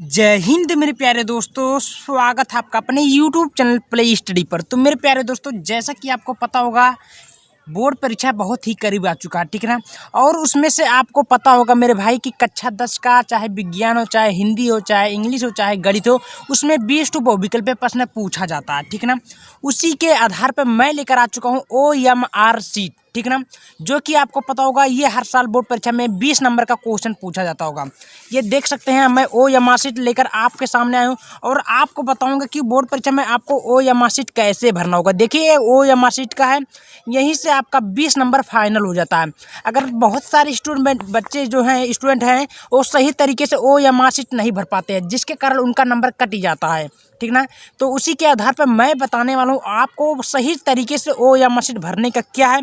जय हिंद मेरे प्यारे दोस्तों, स्वागत है आपका अपने YouTube चैनल प्ले स्टडी पर। तो मेरे प्यारे दोस्तों, जैसा कि आपको पता होगा बोर्ड परीक्षा बहुत ही करीब आ चुका है, ठीक है ना। और उसमें से आपको पता होगा मेरे भाई कि कक्षा 10 का चाहे विज्ञान हो, चाहे हिंदी हो, चाहे इंग्लिश हो, चाहे गणित हो, उसमें 20 टू बहुविकल्प पे प्रश्न पूछा जाता है, ठीक है ना। उसी के आधार पर मैं लेकर आ चुका हूँ OMR शीट, ठीक है ना। जो कि आपको पता होगा ये हर साल बोर्ड परीक्षा में 20 नंबर का क्वेश्चन पूछा जाता होगा। ये देख सकते हैं, मैं OMR शीट लेकर आपके सामने आया हूँ और आपको बताऊंगा कि बोर्ड परीक्षा में आपको OMR शीट कैसे भरना होगा। देखिए, OMR शीट का है, यहीं से आपका 20 नंबर फाइनल हो जाता है। अगर बहुत सारे स्टूडेंट हैं वो सही तरीके से OMR शीट नहीं भर पाते हैं, जिसके कारण उनका नंबर कट ही जाता है, ठीक ना। तो उसी के आधार पर मैं बताने वाला हूँ आपको सही तरीके से OMR शीट भरने का क्या है,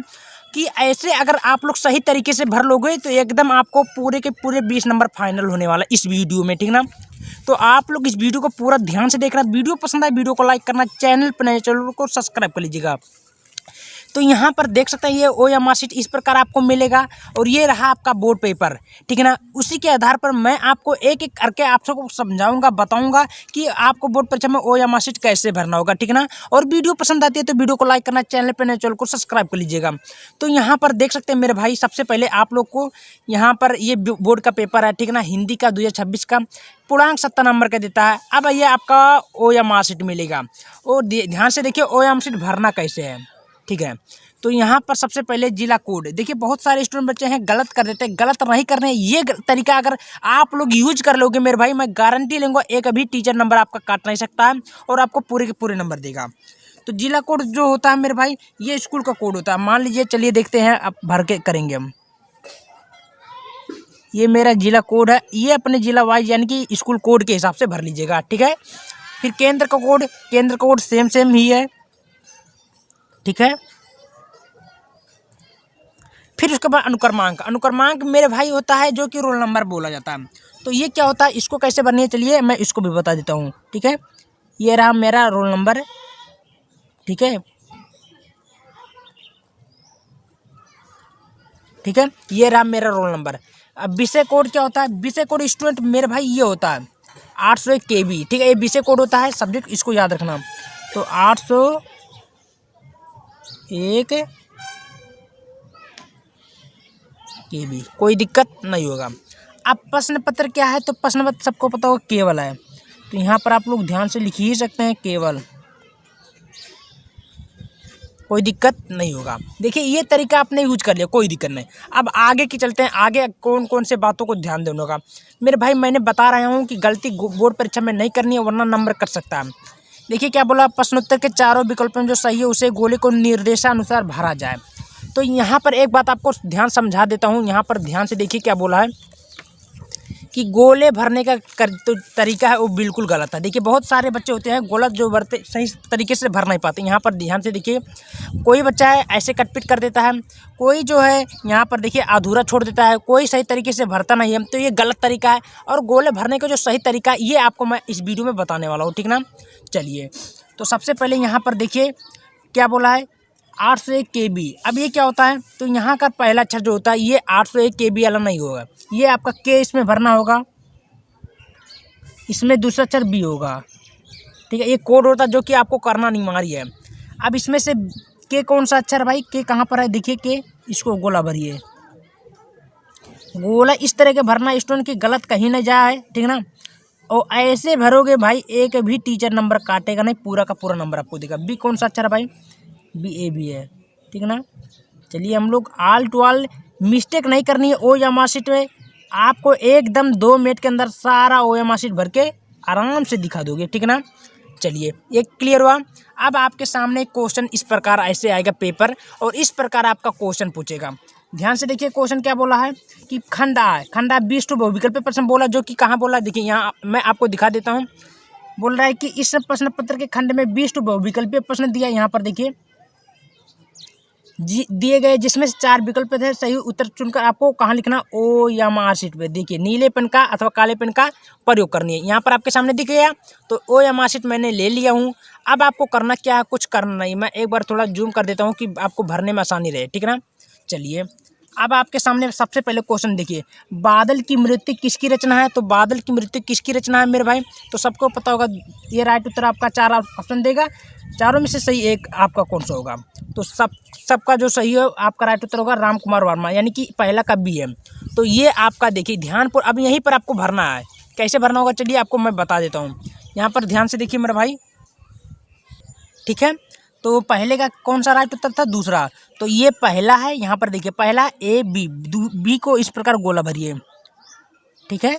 कि ऐसे अगर आप लोग सही तरीके से भर लोगे तो एकदम आपको पूरे के पूरे 20 नंबर फाइनल होने वाला इस वीडियो में, ठीक ना। तो आप लोग इस वीडियो को पूरा ध्यान से देखना। वीडियो पसंद आए वीडियो को लाइक करना, चैनल पर नए चैनल को सब्सक्राइब कर लीजिएगा। तो यहाँ पर देख सकते हैं ये OMR शीट इस प्रकार आपको मिलेगा और ये रहा आपका बोर्ड पेपर, ठीक है ना। उसी के आधार पर मैं आपको एक एक करके आप सबको समझाऊंगा, बताऊंगा कि आपको बोर्ड परीक्षा में OMR शीट कैसे भरना होगा, ठीक है ना। और वीडियो पसंद आती है तो वीडियो को लाइक करना, चैनल पर नए चैनल को सब्सक्राइब कर लीजिएगा। तो यहाँ पर देख सकते हैं मेरे भाई, सबसे पहले आप लोग को यहाँ पर ये बोर्ड का पेपर है, ठीक है ना, हिंदी का 2026 का पूर्णांक 70 नंबर का देता है। अब ये आपका OMR शीट मिलेगा और ध्यान से देखिए OMR शीट भरना कैसे है, ठीक है। तो यहाँ पर सबसे पहले जिला कोड, देखिए बहुत सारे स्टूडेंट बच्चे हैं गलत कर देते हैं, गलत नहीं करने। ये तरीका अगर आप लोग यूज कर लोगे मेरे भाई, मैं गारंटी लूँगा एक भी टीचर नंबर आपका काट नहीं सकता है और आपको पूरे के पूरे नंबर देगा। तो जिला कोड जो होता है मेरे भाई, ये स्कूल का कोड होता है। मान लीजिए, चलिए देखते हैं, अब भर के करेंगे हम। ये मेरा जिला कोड है, ये अपने जिला वाइज यानी कि स्कूल कोड के हिसाब से भर लीजिएगा, ठीक है। फिर केंद्र का कोड सेम ही है, ठीक है। फिर उसके बाद अनुक्रमांक मेरे भाई होता है जो कि रोल नंबर बोला जाता है। तो ये क्या होता है, इसको कैसे भरनी है, चलिए मैं इसको भी बता देता हूँ, ठीक है। ये रहा मेरा रोल नंबर, ठीक है, ठीक है। ये रहा मेरा रोल नंबर। अब विषय कोड क्या होता है, विषय कोड स्टूडेंट मेरे भाई ये होता है 801 KB, ठीक है। ये विषय कोड होता है, सब्जेक्ट इसको याद रखना। तो 801 KB, कोई दिक्कत नहीं होगा। अब प्रश्न पत्र क्या है, तो प्रश्न पत्र सबको पता होगा केवल है। तो यहाँ पर आप लोग ध्यान से लिख ही सकते हैं केवल, कोई दिक्कत नहीं होगा। देखिए ये तरीका आपने यूज कर लिया, कोई दिक्कत नहीं। अब आगे की चलते हैं, आगे कौन कौन से बातों को ध्यान देना होगा मेरे भाई। मैंने बता रहा हूँ कि गलती बोर्ड परीक्षा में नहीं करनी है, वरना नंबर कट सकता है। देखिए क्या बोला, प्रश्नोत्तर के चारों विकल्पों में जो सही है उसे गोले को निर्देशानुसार भरा जाए। तो यहाँ पर एक बात आपको ध्यान समझा देता हूँ, यहाँ पर ध्यान से देखिए क्या बोला है कि गोले भरने का तो तरीका है वो बिल्कुल गलत है। देखिए बहुत सारे बच्चे होते हैं गलत जो भरते, सही तरीके से भर नहीं पाते। यहाँ पर ध्यान से देखिए, कोई बच्चा है ऐसे कटपिट कर देता है, कोई जो है यहाँ पर देखिए अधूरा छोड़ देता है, कोई सही तरीके से भरता नहीं है। तो ये गलत तरीका है और गोले भरने का जो सही तरीका है ये आपको मैं इस वीडियो में बताने वाला हूँ, ठीक ना। चलिए, तो सबसे पहले यहाँ पर देखिए क्या बोला है, 801 KB। अब ये क्या होता है, तो यहाँ का पहला अक्षर जो होता है ये 801 KB वाला नहीं होगा, ये आपका के इसमें भरना होगा, इसमें दूसरा अक्षर B होगा, ठीक है। ये कोड होता है जो कि आपको करना अनिवार्य है। अब इसमें से के कौन सा अक्षर भाई, के कहाँ पर है, देखिए के, इसको गोला भरिए। गोला इस तरह के भरना स्टूडेंट की गलत कहीं नहीं जाए, ठीक है ना। और ऐसे भरोगे भाई एक भी टीचर नंबर काटेगा नहीं, पूरा का पूरा नंबर आपको देगा। B कौन सा अक्षर है भाई, BAB है, ठीक है ना। चलिए हम लोग ऑल टू ऑल मिस्टेक नहीं करनी है OMR शीट में। आपको एकदम 2 मिनट के अंदर सारा OMR शीट भर के आराम से दिखा दोगे, ठीक है ना। चलिए ये क्लियर हुआ। अब आपके सामने क्वेश्चन इस प्रकार ऐसे आएगा पेपर, और इस प्रकार आपका क्वेश्चन पूछेगा। ध्यान से देखिए क्वेश्चन क्या बोला है कि खंडा 20 टू बहुविकल्प पे प्रश्न बोला, जो कि कहाँ बोला, देखिए यहाँ मैं आपको दिखा देता हूँ। बोल रहा है कि इस प्रश्न पत्र के खंड में 20 टू बहुविकल्पीय प्रश्न दिया। यहाँ पर देखिए दिए गए जिसमें से 4 विकल्प थे, सही उत्तर चुनकर आपको कहाँ लिखना, OMR शीट पे। देखिए नीले पेन का अथवा काले पेन का प्रयोग करनी है। यहाँ पर आपके सामने दिख गया, तो OMR शीट मैंने ले लिया हूँ। अब आपको करना क्या है, कुछ करना नहीं। मैं एक बार थोड़ा जूम कर देता हूँ कि आपको भरने में आसानी रहे, ठीक है ना। चलिए अब आपके सामने सबसे पहले क्वेश्चन देखिए, बादल की मृत्यु किसकी रचना है? तो बादल की मृत्यु किसकी रचना है मेरे भाई? तो सबको पता होगा, ये राइट उत्तर आपका 4 ऑप्शन देगा, चारों में से सही एक आपका कौन सा होगा? तो सबका जो सही है आपका राइट उत्तर होगा राम कुमार वर्मा, यानी कि पहला का बी है। तो ये आपका देखिए ध्यान पर, अब यहीं पर आपको भरना है। कैसे भरना होगा चलिए आपको मैं बता देता हूँ। यहाँ पर ध्यान से देखिए मेरे भाई, ठीक है। तो पहले का कौन सा राइट उत्तर था? दूसरा। तो ये पहला है, यहाँ पर देखिए पहला ए बी, बी को इस प्रकार गोला भरिए, ठीक है।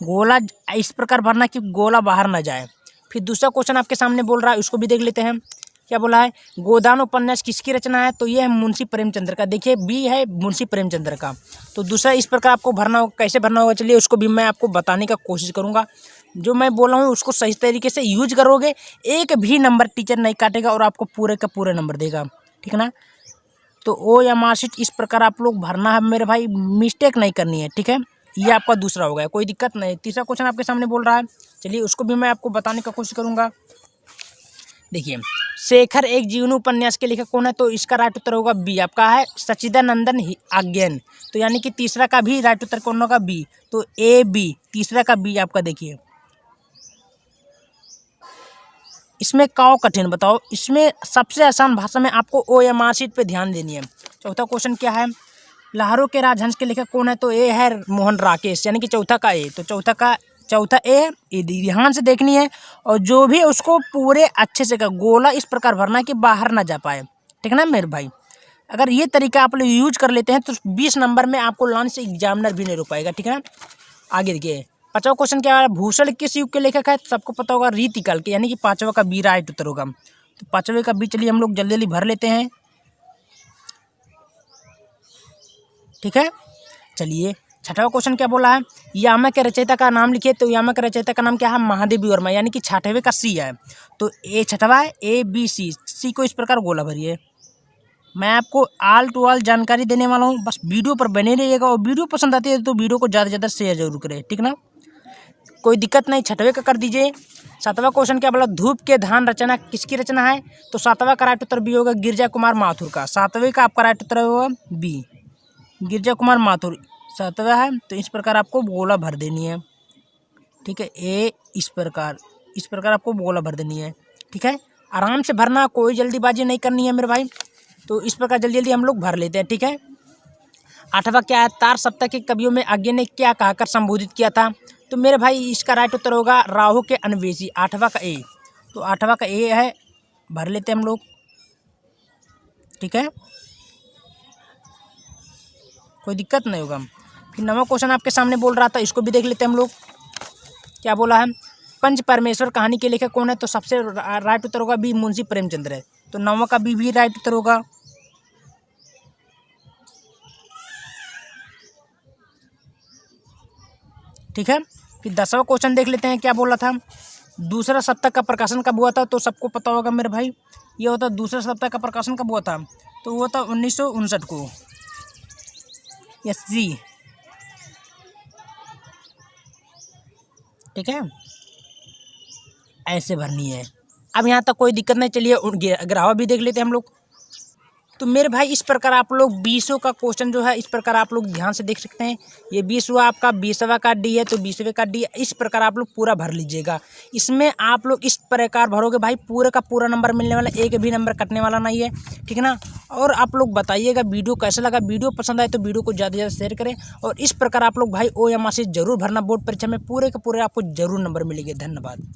गोला इस प्रकार भरना कि गोला बाहर ना जाए। फिर दूसरा क्वेश्चन आपके सामने बोल रहा है, उसको भी देख लेते हैं। क्या बोला है? गोदान उपन्यास किसकी रचना है? तो ये है मुंशी प्रेमचंद्र का। देखिए बी है मुंशी प्रेमचंद्र का। तो दूसरा इस प्रकार आपको भरना होगा। कैसे भरना होगा चलिए उसको भी मैं आपको बताने का कोशिश करूँगा। जो मैं बोला हूँ उसको सही तरीके से यूज करोगे, एक भी नंबर टीचर नहीं काटेगा और आपको पूरे का पूरे नंबर देगा, ठीक है ना। तो ओ या मार्कशीट इस प्रकार आप लोग भरना है मेरे भाई, मिस्टेक नहीं करनी है, ठीक है। ये आपका दूसरा हो गया, कोई दिक्कत नहीं। तीसरा क्वेश्चन आपके सामने बोल रहा है, चलिए उसको भी मैं आपको बताने का कोशिश करूँगा। देखिए शेखर एक जीवनी उपन्यास के लेखक कौन है? तो इसका राइट उत्तर होगा बी, आपका है सच्चिदानंदन आज्ञान। तो यानी कि तीसरा का भी राइट उत्तर कौन होगा? बी। तो ए बी, तीसरा का बी आपका। देखिए इसमें काओ कठिन बताओ, इसमें सबसे आसान भाषा में आपको ओ या मार्कशीट पे ध्यान देनी है। चौथा क्वेश्चन क्या है? लहरों के राजहंस के लेखक कौन है? तो ए है मोहन राकेश, यानी कि चौथा का ए। तो चौथा ए है, ये ध्यान से देखनी है और जो भी उसको पूरे अच्छे से गोला इस प्रकार भरना है कि बाहर ना जा पाए, ठीक है ना मेरे भाई। अगर ये तरीका आप लोग यूज कर लेते हैं तो 20 नंबर में आपको लाने से एग्जामिनर भी नहीं रोक पाएगा, ठीक है ना। आगे देखिए पांचवा क्वेश्चन क्या है? भूषण किस युग के लेखक है? सबको पता होगा रीतिकाल के, यानी कि पांचवा का बी राइट उत्तर होगा। तो पांचवे का बी चलिए हम लोग जल्दी जल्दी भर लेते हैं, ठीक है। चलिए छठवा क्वेश्चन क्या बोला है? यामा के रचयिता का नाम लिखिए। तो यामा के रचयिता का नाम क्या है? महादेवी वर्मा, यानी कि छठवें का सी है। तो ए छठवा है, ए बी सी, सी को इस प्रकार गोला भरिए। मैं आपको ऑल टू ऑल जानकारी देने वाला हूँ, बस वीडियो पर बने रहिएगा और वीडियो पसंद आती है तो वीडियो को ज़्यादा से ज़्यादा शेयर जरूर करें, ठीक ना। कोई दिक्कत नहीं, छठवें का कर दीजिए। सातवां क्वेश्चन क्या बोला? धूप के धान रचना किसकी रचना है? तो सातवां का राइट उत्तर बी होगा, गिरजा कुमार माथुर का। सातवें का आपका राइट उत्तर होगा बी, गिरजा कुमार माथुर सातवां है। तो इस प्रकार आपको गोला भर देनी है, ठीक है। ए इस प्रकार आपको गोला भर देनी है, ठीक है। आराम से भरना, कोई जल्दीबाजी नहीं करनी है मेरे भाई। तो इस प्रकार जल्दी जल्दी हम लोग भर लेते हैं, ठीक है। आठवां क्या है? तार सप्ताह के कवियों में अज्ञे ने क्या कहकर संबोधित किया था? तो मेरे भाई इसका राइट उत्तर होगा राहु के अन्वेषी, आठवां का ए। तो आठवां का ए है, भर लेते हैं हम लोग, ठीक है, कोई दिक्कत नहीं होगा। फिर नवा क्वेश्चन आपके सामने बोल रहा था, इसको भी देख लेते हैं हम लोग। क्या बोला है? पंच परमेश्वर कहानी के लेखक कौन है? तो सबसे राइट उत्तर होगा बी, मुंशी प्रेमचंद्र है। तो नवा का बी भी राइट उत्तर होगा, ठीक है। फिर 10वां क्वेश्चन देख लेते हैं, क्या बोला था? दूसरा सप्ताह का प्रकाशन कब हुआ था? तो सबको पता होगा मेरे भाई, ये होता दूसरा सप्ताह का प्रकाशन कब हुआ था? तो वो था 1959 को, यस जी, ठीक है। ऐसे भरनी है। अब यहाँ तक कोई दिक्कत नहीं, चलिए 11वां भी देख लेते हैं हम लोग। तो मेरे भाई इस प्रकार आप लोग 20 का क्वेश्चन जो है इस प्रकार आप लोग ध्यान से देख सकते हैं। ये 20वां आपका 20वां का डी है, तो 20वें का डी इस प्रकार आप लोग पूरा भर लीजिएगा। इसमें आप लोग इस प्रकार भरोगे भाई, पूरे का पूरा नंबर मिलने वाला, एक भी नंबर कटने वाला नहीं है, ठीक है ना। और आप लोग बताइएगा वीडियो कैसा लगा। वीडियो पसंद आए तो वीडियो को ज़्यादा से ज़्यादा शेयर करें और इस प्रकार आप लोग भाई ओ या मार्कशीट जरूर भरना। बोर्ड परीक्षा में पूरे के पूरे आपको जरूर नंबर मिलेंगे। धन्यवाद।